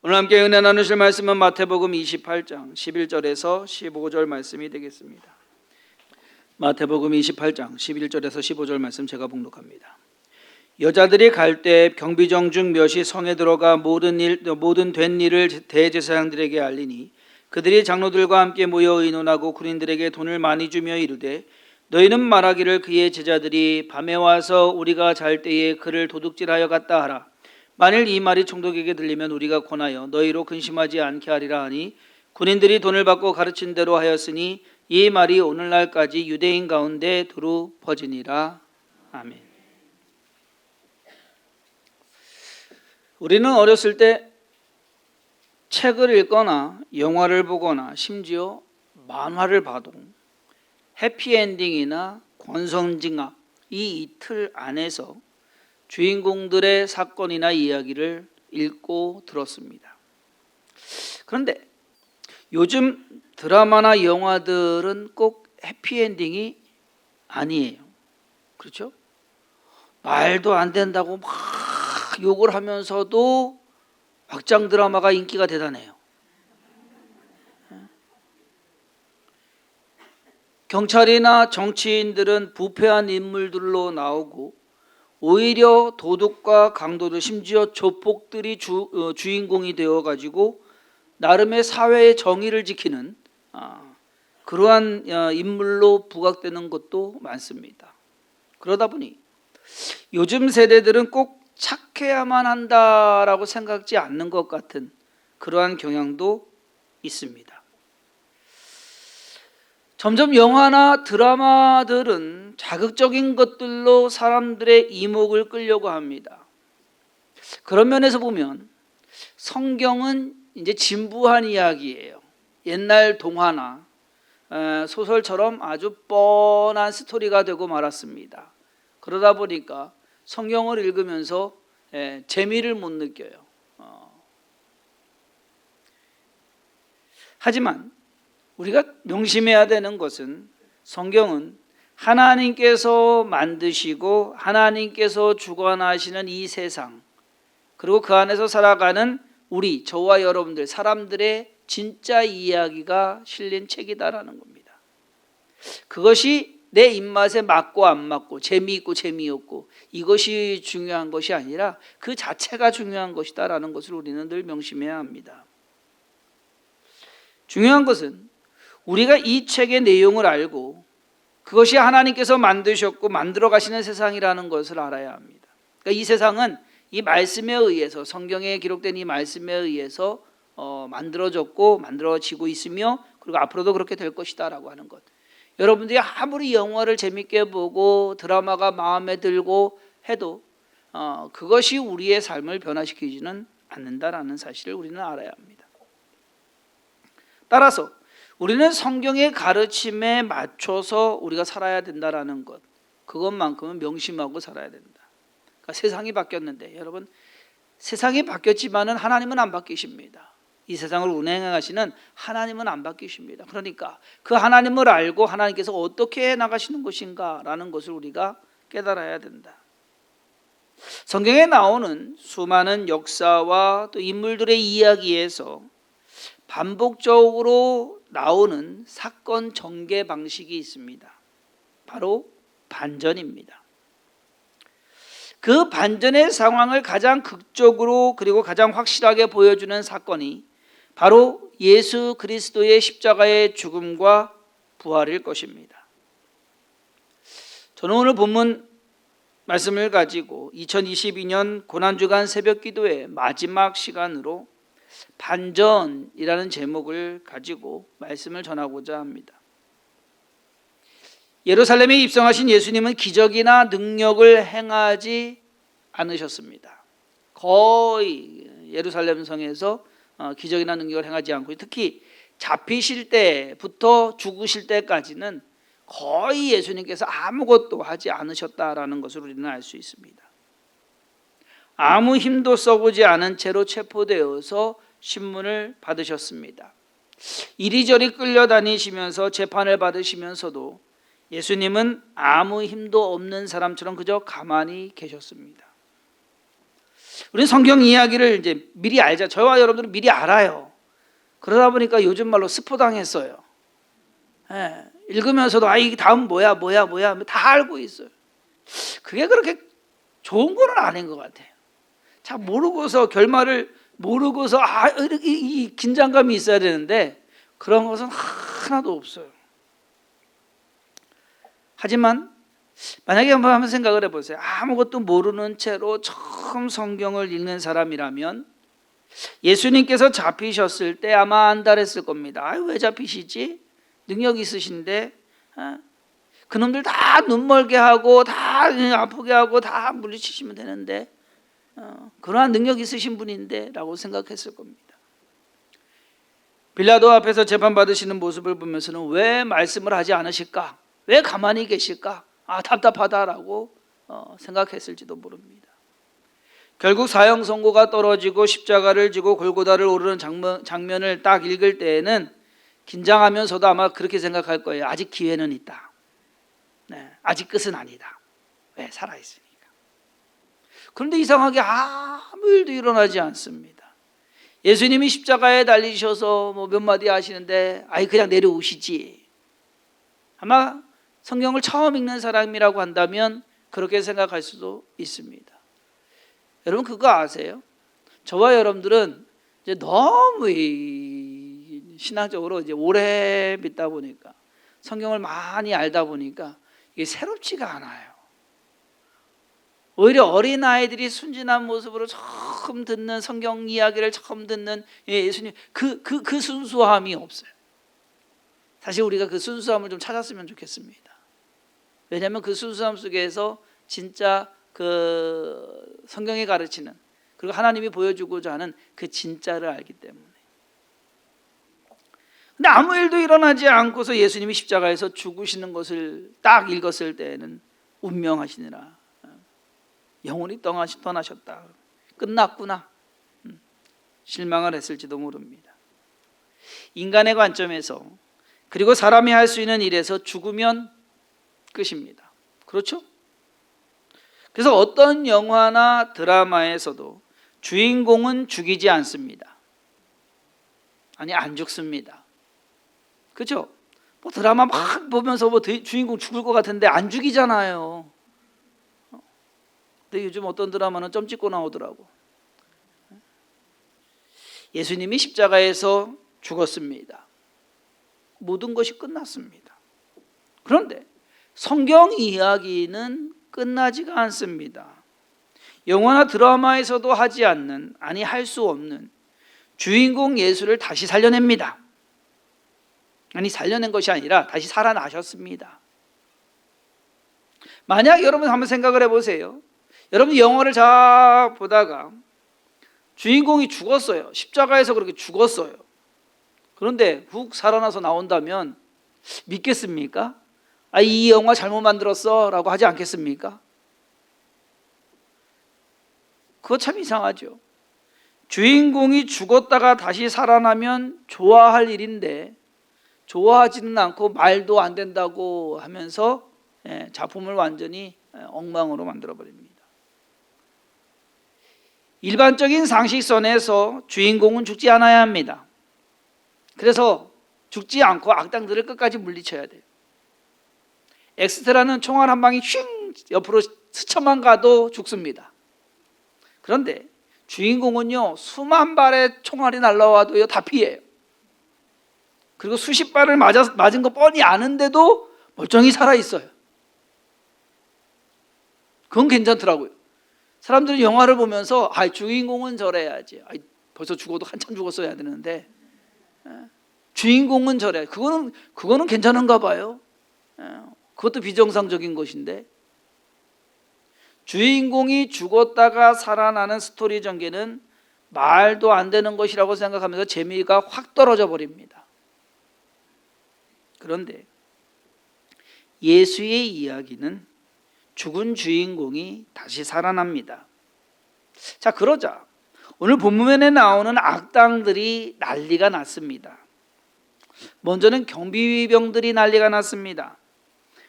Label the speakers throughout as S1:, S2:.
S1: 오늘 함께 은혜 나누실 말씀은 마태복음 28장 11절에서 15절 말씀이 되겠습니다. 마태복음 28장 11절에서 15절 말씀 제가 봉독합니다. 여자들이 갈 때 경비정 중 몇이 성에 들어가 모든 된 일을 대제사장들에게 알리니 그들이 장로들과 함께 모여 의논하고 군인들에게 돈을 많이 주며 이르되 너희는 말하기를 그의 제자들이 밤에 와서 우리가 잘 때에 그를 도둑질하여 갔다 하라. 만일 이 말이 총독에게 들리면 우리가 권하여 너희로 근심하지 않게 하리라 하니 군인들이 돈을 받고 가르친 대로 하였으니 이 말이 오늘날까지 유대인 가운데 두루 퍼지니라. 아멘. 우리는 어렸을 때 책을 읽거나 영화를 보거나 심지어 만화를 봐도 해피엔딩이나 권선징악 이 틀 안에서 주인공들의 사건이나 이야기를 읽고 들었습니다. 그런데 요즘 드라마나 영화들은 꼭 해피엔딩이 아니에요. 그렇죠? 말도 안 된다고 막 욕을 하면서도 막장 드라마가 인기가 대단해요. 경찰이나 정치인들은 부패한 인물들로 나오고 오히려 도둑과 강도들 심지어 조폭들이 주인공이 되어가지고 나름의 사회의 정의를 지키는 그러한 인물로 부각되는 것도 많습니다. 그러다 보니 요즘 세대들은 꼭 착해야만 한다라고 생각지 않는 것 같은 그러한 경향도 있습니다. 점점 영화나 드라마들은 자극적인 것들로 사람들의 이목을 끌려고 합니다. 그런 면에서 보면 성경은 이제 진부한 이야기예요. 옛날 동화나 소설처럼 아주 뻔한 스토리가 되고 말았습니다. 그러다 보니까 성경을 읽으면서 재미를 못 느껴요. 하지만 우리가 명심해야 되는 것은 성경은 하나님께서 만드시고 하나님께서 주관하시는 이 세상 그리고 그 안에서 살아가는 우리 저와 여러분들 사람들의 진짜 이야기가 실린 책이다라는 겁니다. 그것이 내 입맛에 맞고 안 맞고 재미있고 재미없고 이것이 중요한 것이 아니라 그 자체가 중요한 것이다라는 것을 우리는 늘 명심해야 합니다. 중요한 것은 우리가 이 책의 내용을 알고 그것이 하나님께서 만드셨고 만들어 가시는 세상이라는 것을 알아야 합니다. 그러니까 이 세상은 이 말씀에 의해서 성경에 기록된 이 말씀에 의해서 만들어졌고 만들어지고 있으며 그리고 앞으로도 그렇게 될 것이다라고 하는 것. 여러분들이 아무리 영화를 재밌게 보고 드라마가 마음에 들고 해도 그것이 우리의 삶을 변화시키지는 않는다라는 사실을 우리는 알아야 합니다. 따라서 우리는 성경의 가르침에 맞춰서 우리가 살아야 된다라는 것, 그것만큼은 명심하고 살아야 된다. 그러니까 세상이 바뀌었는데 여러분, 세상이 바뀌었지만은 하나님은 안 바뀌십니다. 이 세상을 운행하시는 하나님은 안 바뀌십니다. 그러니까 그 하나님을 알고 하나님께서 어떻게 해 나가시는 것인가라는 것을 우리가 깨달아야 된다. 성경에 나오는 수많은 역사와 또 인물들의 이야기에서 반복적으로 나오는 사건 전개 방식이 있습니다. 바로 반전입니다. 그 반전의 상황을 가장 극적으로 그리고 가장 확실하게 보여주는 사건이 바로 예수 그리스도의 십자가의 죽음과 부활일 것입니다. 저는 오늘 본문 말씀을 가지고 2022년 고난주간 새벽기도의 마지막 시간으로 반전이라는 제목을 가지고 말씀을 전하고자 합니다. 예루살렘에 입성하신 예수님은 기적이나 능력을 행하지 않으셨습니다. 거의 예루살렘 성에서 기적이나 능력을 행하지 않고 특히 잡히실 때부터 죽으실 때까지는 거의 예수님께서 아무것도 하지 않으셨다라는 것을 우리는 알 수 있습니다. 아무 힘도 써보지 않은 채로 체포되어서 신문을 받으셨습니다. 이리저리 끌려다니시면서 재판을 받으시면서도 예수님은 아무 힘도 없는 사람처럼 그저 가만히 계셨습니다. 우리 성경 이야기를 이제 미리 알자. 저와 여러분들은 미리 알아요. 그러다 보니까 요즘 말로 스포당했어요. 예, 읽으면서도 이게 다음 뭐야 다 알고 있어요. 그게 그렇게 좋은 거는 아닌 것 같아요. 자, 모르고서 결말을 모르고서 이 긴장감이 있어야 되는데 그런 것은 하나도 없어요. 하지만 만약에 한번 생각을 해보세요. 아무것도 모르는 채로 처음 성경을 읽는 사람이라면 예수님께서 잡히셨을 때 아마 안달했을 겁니다. 왜 잡히시지? 능력 있으신데 그놈들 다 눈멀게 하고 다 아프게 하고 다 물리치시면 되는데 그러한 능력 있으신 분인데 라고 생각했을 겁니다. 빌라도 앞에서 재판받으시는 모습을 보면서는 왜 말씀을 하지 않으실까? 왜 가만히 계실까? 답답하다라고 생각했을지도 모릅니다. 결국 사형 선고가 떨어지고 십자가를 지고 골고다를 오르는 장면을 딱 읽을 때에는 긴장하면서도 아마 그렇게 생각할 거예요. 아직 기회는 있다. 네, 아직 끝은 아니다. 왜? 살아있으니까. 그런데 이상하게 아무 일도 일어나지 않습니다. 예수님이 십자가에 달리셔서 몇 마디 하시는데 그냥 내려오시지. 아마 성경을 처음 읽는 사람이라고 한다면 그렇게 생각할 수도 있습니다. 여러분 그거 아세요? 저와 여러분들은 이제 너무 신앙적으로 이제 오래 믿다 보니까 성경을 많이 알다 보니까 이게 새롭지가 않아요. 오히려 어린아이들이 순진한 모습으로 처음 듣는 성경 이야기를 처음 듣는 예수님 그 순수함이 없어요. 사실 우리가 그 순수함을 좀 찾았으면 좋겠습니다. 왜냐하면 그 순수함 속에서 진짜 그 성경이 가르치는 그리고 하나님이 보여주고자 하는 그 진짜를 알기 때문에. 근데 아무 일도 일어나지 않고서 예수님이 십자가에서 죽으시는 것을 딱 읽었을 때는 운명하시니라. 영원히 떠나셨다. 끝났구나. 실망을 했을지도 모릅니다. 인간의 관점에서 그리고 사람이 할 수 있는 일에서 죽으면 끝입니다. 그렇죠? 그래서 어떤 영화나 드라마에서도 주인공은 죽이지 않습니다. 안 죽습니다. 그렇죠? 드라마 막 보면서 주인공 죽을 것 같은데 안 죽이잖아요. 근데 요즘 어떤 드라마는 점 찍고 나오더라고. 예수님이 십자가에서 죽었습니다. 모든 것이 끝났습니다. 그런데 성경 이야기는 끝나지가 않습니다. 영화나 드라마에서도 하지 않는, 할 수 없는 주인공 예수를 다시 살려냅니다. 살려낸 것이 아니라 다시 살아나셨습니다. 만약 여러분 한번 생각을 해보세요. 여러분 영화를 잘 보다가 주인공이 죽었어요. 십자가에서 그렇게 죽었어요. 그런데 훅 살아나서 나온다면 믿겠습니까? 이 영화 잘못 만들었어 라고 하지 않겠습니까? 그거 참 이상하죠. 주인공이 죽었다가 다시 살아나면 좋아할 일인데 좋아하지는 않고 말도 안 된다고 하면서 작품을 완전히 엉망으로 만들어버립니다. 일반적인 상식선에서 주인공은 죽지 않아야 합니다. 그래서 죽지 않고 악당들을 끝까지 물리쳐야 돼요. 엑스트라는 총알 한 방이 휙 옆으로 스쳐만 가도 죽습니다. 그런데 주인공은요, 수만 발의 총알이 날라와도요 다 피해요. 그리고 수십 발을 맞은 거 뻔히 아는데도 멀쩡히 살아있어요. 그건 괜찮더라고요. 사람들은 영화를 보면서 주인공은 저래야지. 벌써 죽어도 한참 죽었어야 되는데 주인공은 저래. 그거는 괜찮은가 봐요. 그것도 비정상적인 것인데 주인공이 죽었다가 살아나는 스토리 전개는 말도 안 되는 것이라고 생각하면서 재미가 확 떨어져 버립니다. 그런데 예수의 이야기는 죽은 주인공이 다시 살아납니다. 자, 그러자 오늘 본문에 나오는 악당들이 난리가 났습니다. 먼저는 경비병들이 난리가 났습니다.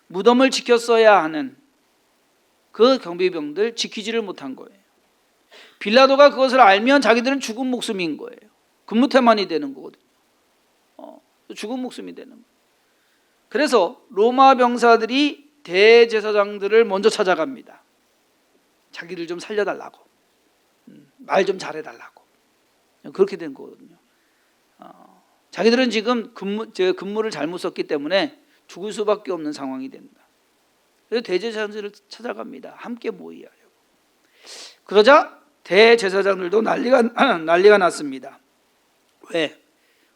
S1: 무덤을 지켰어야 하는 그 경비병들 지키지를 못한 거예요. 빌라도가 그것을 알면 자기들은 죽은 목숨인 거예요. 근무태만이 되는 거거든요. 죽은 목숨이 되는 거예요. 그래서 로마 병사들이 대제사장들을 먼저 찾아갑니다. 자기를 좀 살려달라고, 말 좀 잘해달라고. 그렇게 된 거거든요. 자기들은 지금 근무를 잘못 썼기 때문에 죽을 수밖에 없는 상황이 된다. 그래서 대제사장들을 찾아갑니다. 함께 모이하려고. 그러자 대제사장들도 난리가 났습니다. 왜?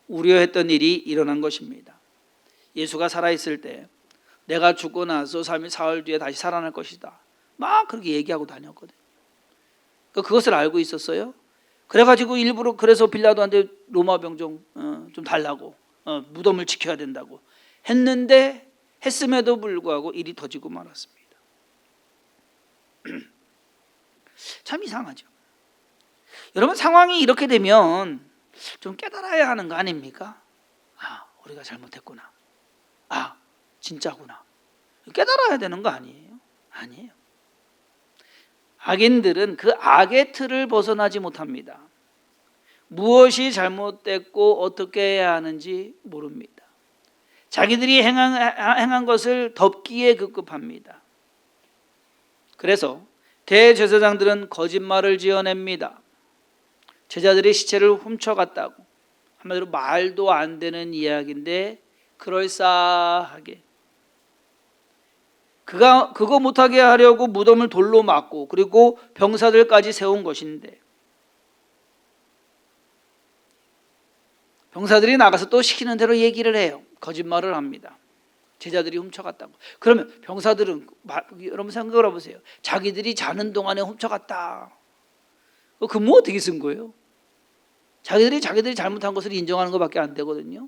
S1: 우려했던 일이 일어난 것입니다. 예수가 살아있을 때 내가 죽고 나서 3일 사흘 뒤에 다시 살아날 것이다. 막 그렇게 얘기하고 다녔거든요. 그것을 알고 있었어요. 그래가지고 일부러 그래서 빌라도한테 로마 병정 좀 달라고, 무덤을 지켜야 된다고 했음에도 불구하고 일이 터지고 말았습니다. 참 이상하죠. 여러분, 상황이 이렇게 되면 좀 깨달아야 하는 거 아닙니까? 우리가 잘못했구나. 진짜구나. 깨달아야 되는 거 아니에요? 아니에요. 악인들은 그 악의 틀을 벗어나지 못합니다. 무엇이 잘못됐고 어떻게 해야 하는지 모릅니다. 자기들이 행한 것을 덮기에 급급합니다. 그래서 대제사장들은 거짓말을 지어냅니다. 제자들의 시체를 훔쳐갔다고. 한마디로 말도 안 되는 이야기인데 그럴싸하게 그거 못하게 하려고 무덤을 돌로 막고 그리고 병사들까지 세운 것인데, 병사들이 나가서 또 시키는 대로 얘기를 해요. 거짓말을 합니다. 제자들이 훔쳐갔다고. 그러면 병사들은, 여러분 생각을 해보세요. 자기들이 자는 동안에 훔쳐갔다. 근무 어떻게 쓴 거예요? 자기들이 잘못한 것을 인정하는 것밖에 안 되거든요.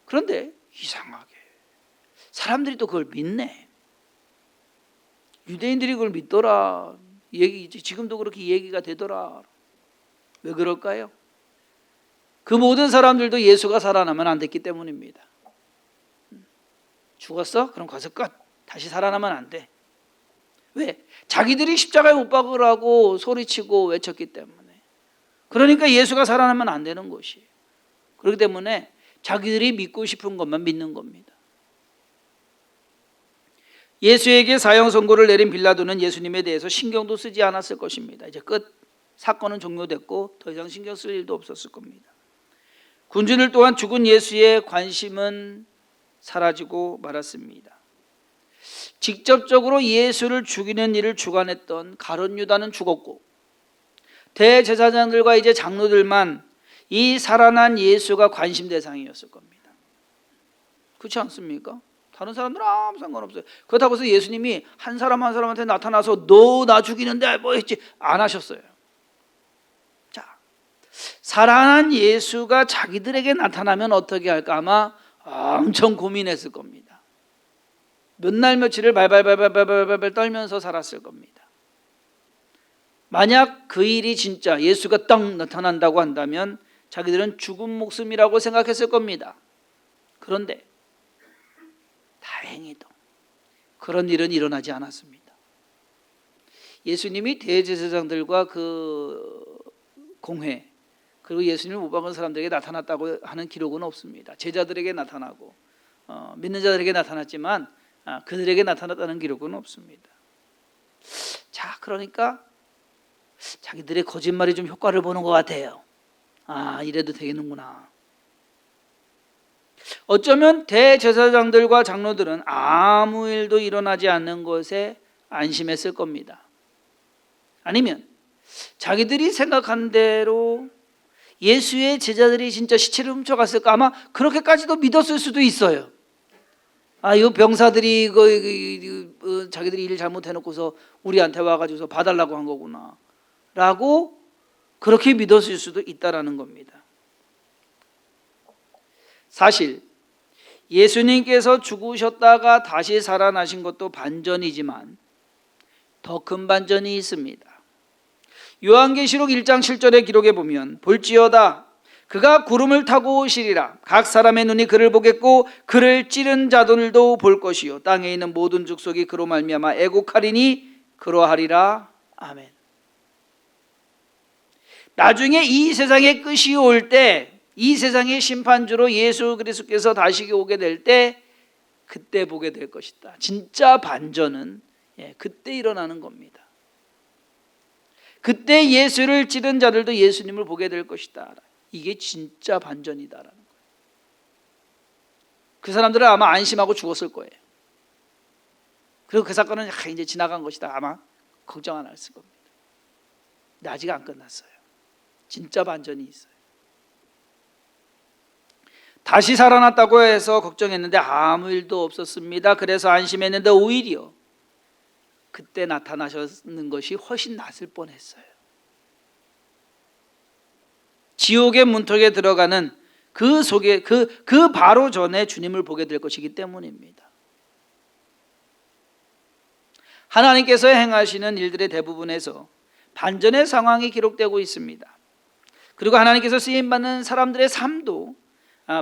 S1: 그런데 이상하게 사람들이 또 그걸 믿네. 유대인들이 그걸 믿더라. 지금도 그렇게 얘기가 되더라. 왜 그럴까요? 그 모든 사람들도 예수가 살아나면 안 됐기 때문입니다. 죽었어? 그럼 가서 끝. 다시 살아나면 안 돼. 왜? 자기들이 십자가에 못 박으라고 소리치고 외쳤기 때문에. 그러니까 예수가 살아나면 안 되는 것이에요. 그렇기 때문에 자기들이 믿고 싶은 것만 믿는 겁니다. 예수에게 사형 선고를 내린 빌라도는 예수님에 대해서 신경도 쓰지 않았을 것입니다. 이제 끝. 사건은 종료됐고 더 이상 신경 쓸 일도 없었을 겁니다. 군주들 또한 죽은 예수의 관심은 사라지고 말았습니다. 직접적으로 예수를 죽이는 일을 주관했던 가룟 유다는 죽었고, 대제사장들과 이제 장로들만 이 살아난 예수가 관심 대상이었을 겁니다. 그렇지 않습니까? 다른 사람들은 아무 상관없어요. 그렇다고 해서 예수님이 한 사람한테 나타나서 너 나 죽이는데 뭐 했지 안 하셨어요. 자, 살아난 예수가 자기들에게 나타나면 어떻게 할까 아마 엄청 고민했을 겁니다. 몇 날 며칠을 발발발발발발 떨면서 살았을 겁니다. 만약 그 일이 진짜 예수가 딱 나타난다고 한다면 자기들은 죽은 목숨이라고 생각했을 겁니다. 그런데 다행히도 그런 일은 일어나지 않았습니다. 예수님이 대제사장들과 그 공회 그리고 예수님을 못 박은 사람들에게 나타났다고 하는 기록은 없습니다. 제자들에게 나타나고 믿는 자들에게 나타났지만 그들에게 나타났다는 기록은 없습니다. 자, 그러니까 자기들의 거짓말이 좀 효과를 보는 것 같아요. 이래도 되겠는구나. 어쩌면 대제사장들과 장로들은 아무 일도 일어나지 않는 것에 안심했을 겁니다. 아니면 자기들이 생각한 대로 예수의 제자들이 진짜 시체를 훔쳐갔을까? 아마 그렇게까지도 믿었을 수도 있어요. 이 병사들이 이거 자기들이 일 잘못해놓고서 우리한테 와가지고서 봐달라고 한 거구나 라고 그렇게 믿었을 수도 있다라는 겁니다. 사실 예수님께서 죽으셨다가 다시 살아나신 것도 반전이지만 더 큰 반전이 있습니다. 요한계시록 1장 7절의 기록에 보면 볼지어다 그가 구름을 타고 오시리라. 각 사람의 눈이 그를 보겠고 그를 찌른 자들도 볼 것이요 땅에 있는 모든 족속이 그로 말미암아 애곡하리니 그러하리라 아멘. 나중에 이 세상의 끝이 올 때, 이 세상의 심판주로 예수 그리스도께서 다시 오게 될 때, 그때 보게 될 것이다. 진짜 반전은 그때 일어나는 겁니다. 그때 예수를 찌른 자들도 예수님을 보게 될 것이다. 이게 진짜 반전이다라는 거예요. 그 사람들은 아마 안심하고 죽었을 거예요. 그리고 그 사건은 이제 지나간 것이다. 아마 걱정 안 했을 겁니다. 근데 아직 안 끝났어요. 진짜 반전이 있어요. 다시 살아났다고 해서 걱정했는데 아무 일도 없었습니다. 그래서 안심했는데 오히려 그때 나타나셨는 것이 훨씬 낫을 뻔했어요. 지옥의 문턱에 들어가는 그 속에 그 바로 전에 주님을 보게 될 것이기 때문입니다. 하나님께서 행하시는 일들의 대부분에서 반전의 상황이 기록되고 있습니다. 그리고 하나님께서 쓰임받는 사람들의 삶도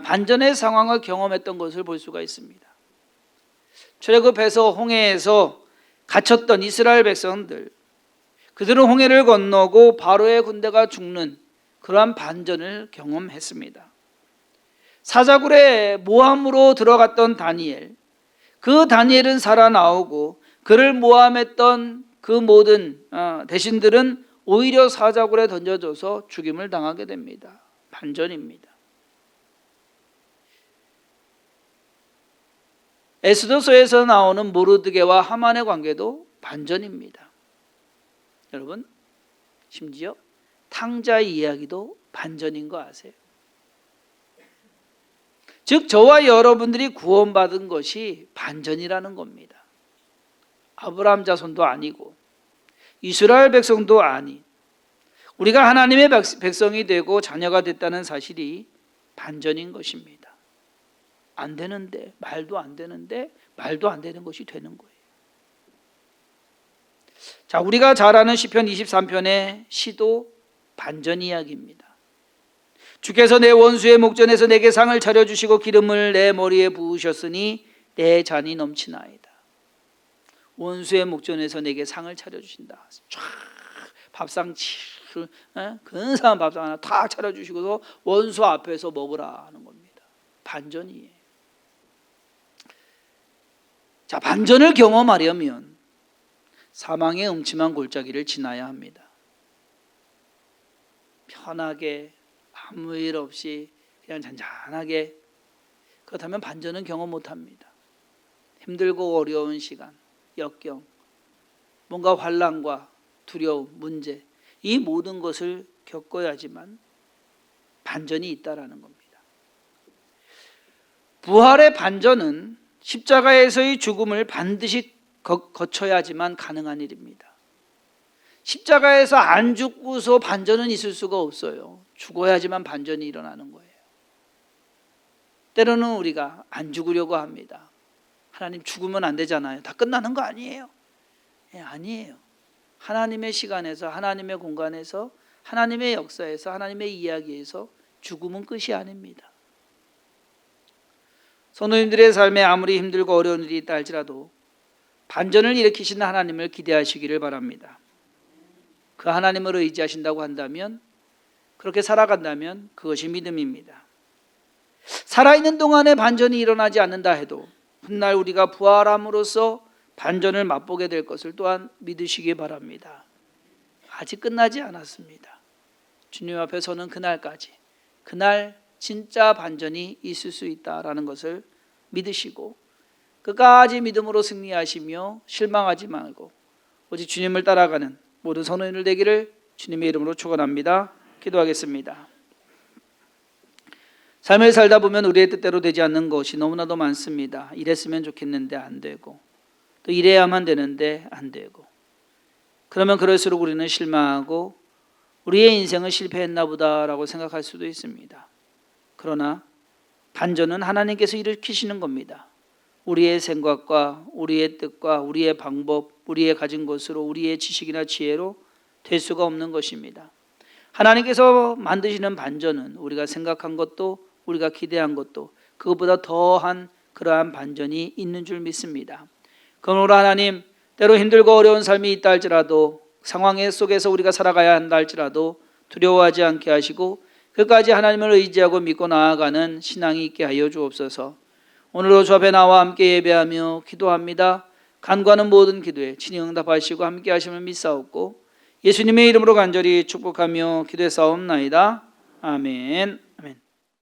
S1: 반전의 상황을 경험했던 것을 볼 수가 있습니다. 출애굽해서 홍해에서 갇혔던 이스라엘 백성들, 그들은 홍해를 건너고 바로의 군대가 죽는 그러한 반전을 경험했습니다. 사자굴에 모함으로 들어갔던 다니엘, 그 다니엘은 살아나오고 그를 모함했던 그 모든 대신들은 오히려 사자굴에 던져져서 죽임을 당하게 됩니다. 반전입니다. 에스더서에서 나오는 모르드게와 하만의 관계도 반전입니다. 여러분, 심지어 탕자의 이야기도 반전인 거 아세요? 즉 저와 여러분들이 구원받은 것이 반전이라는 겁니다. 아브라함 자손도 아니고 이스라엘 백성도 아닌 우리가 하나님의 백성이 되고 자녀가 됐다는 사실이 반전인 것입니다. 안 되는데, 말도 안 되는데 말도 안 되는 것이 되는 거예요. 자, 우리가 잘 아는 시편 23편의 시도 반전 이야기입니다. 주께서 내 원수의 목전에서 내게 상을 차려주시고 기름을 내 머리에 부으셨으니 내 잔이 넘치나이다. 원수의 목전에서 내게 상을 차려주신다. 쫙 밥상 근사한 밥상 하나 탁 차려주시고서 원수 앞에서 먹으라 하는 겁니다. 반전이에요. 자, 반전을 경험하려면 사망의 음침한 골짜기를 지나야 합니다. 편하게 아무 일 없이 그냥 잔잔하게, 그렇다면 반전은 경험 못합니다. 힘들고 어려운 시간, 역경, 뭔가 환난과 두려움, 문제, 이 모든 것을 겪어야지만 반전이 있다라는 겁니다. 부활의 반전은 십자가에서의 죽음을 반드시 거쳐야지만 가능한 일입니다. 십자가에서 안 죽고서 반전은 있을 수가 없어요. 죽어야지만 반전이 일어나는 거예요. 때로는 우리가 안 죽으려고 합니다. 하나님 죽으면 안 되잖아요. 다 끝나는 거 아니에요? 아니에요. 하나님의 시간에서, 하나님의 공간에서, 하나님의 역사에서, 하나님의 이야기에서 죽음은 끝이 아닙니다. 성도님들의 삶에 아무리 힘들고 어려운 일이 있다 할지라도 반전을 일으키시는 하나님을 기대하시기를 바랍니다. 그 하나님을 의지하신다고 한다면, 그렇게 살아간다면 그것이 믿음입니다. 살아있는 동안에 반전이 일어나지 않는다 해도 훗날 우리가 부활함으로써 반전을 맛보게 될 것을 또한 믿으시기 바랍니다. 아직 끝나지 않았습니다. 주님 앞에 서는 그날까지, 그날 진짜 반전이 있을 수 있다라는 것을 믿으시고 끝까지 믿음으로 승리하시며 실망하지 말고 오직 주님을 따라가는 모든 선원들 되기를 주님의 이름으로 축원합니다. 기도하겠습니다. 삶을 살다 보면 우리의 뜻대로 되지 않는 것이 너무나도 많습니다. 이랬으면 좋겠는데 안 되고, 또 이래야만 되는데 안 되고, 그러면 그럴수록 우리는 실망하고 우리의 인생은 실패했나 보다라고 생각할 수도 있습니다. 그러나 반전은 하나님께서 일으키시는 겁니다. 우리의 생각과 우리의 뜻과 우리의 방법, 우리의 가진 것으로, 우리의 지식이나 지혜로 될 수가 없는 것입니다. 하나님께서 만드시는 반전은 우리가 생각한 것도, 우리가 기대한 것도 그것보다 더한 그러한 반전이 있는 줄 믿습니다. 그러므로 하나님, 때로 힘들고 어려운 삶이 있다 할지라도 상황 속에서 우리가 살아가야 한다 할지라도 두려워하지 않게 하시고 끝까지 하나님을 의지하고 믿고 나아가는 신앙이 있게 하여 주옵소서. 오늘도 주 앞에 나와 함께 예배하며 기도합니다. 간구하는 모든 기도에 친히 응답하시고 함께 하심을 믿사옵고 예수님의 이름으로 간절히 축복하며 기도했사옵나이다. 아멘. 아멘.